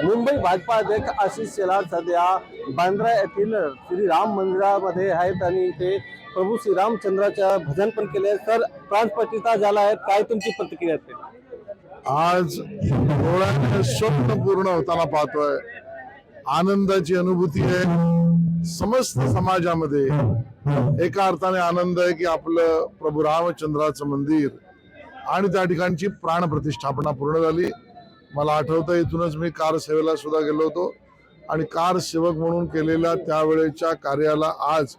मुंबई भाजपा अध्यक्ष आशिष शेलार सध्या बांद्रा येथील श्रीराम मंदिरामध्ये आहेत आणि इथे प्रभू श्रीरामचंद्राच्या भजन पण केले. तर प्राणप्रतिष्ठा झाला आहे. काय तुमची प्रतिक्रिया आहे? आज डोळ्याने स्वप्न पूर्ण होताना पाहतोय. आनंदाची अनुभूती आहे समस्त समाजामध्ये. एका अर्थाने आनंद आहे की आपलं प्रभू रामचंद्राचं मंदिर आणि त्या ठिकाणची प्राणप्रतिष्ठापना पूर्ण झाली. मला आठवतं इथूनच मी कार सेवेला सुद्धा गेलो होतो आणि कार सेवक म्हणून केलेल्या त्यावेळेच्या कार्याला आज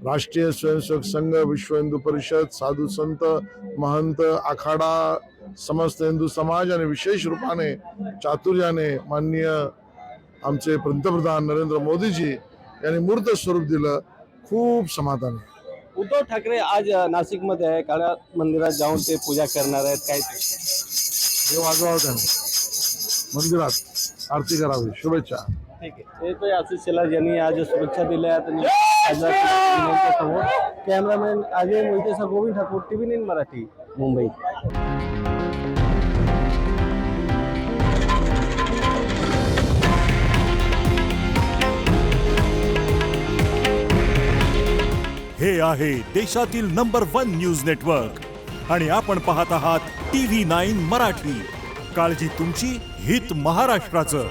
राष्ट्रीय स्वयंसेवक संघ, विश्व हिंदू परिषद, साधू संत, महंत, आखाडा, समस्त हिंदू समाज आणि विशेष रूपाने चातुर्याने माननीय आमचे पंतप्रधान नरेंद्र मोदीजी यांनी मूर्त स्वरूप दिलं. खूप समाधान आहे. उद्धव ठाकरे आज नाशिकमध्ये आहे. काळ्या मंदिरात जाऊन ते पूजा करणार आहेत. काय हे वाजवावं त्याने मंदिरात आरती करावी. शुभेच्छा. ठीक आहे. हे तो आशिष शेलार यांनी आज शुभेच्छा दिल्या आहेत. कॅमेरामॅन अजय मोहितेसह गोविंद ठाकूर, TV9 मराठी, मुंबई. हे आहे देशातील नंबर 1 न्यूज नेटवर्क आणि आपण पाहत आहात TV9 मराठी. काळजी तुमची, हित महाराष्ट्राचं.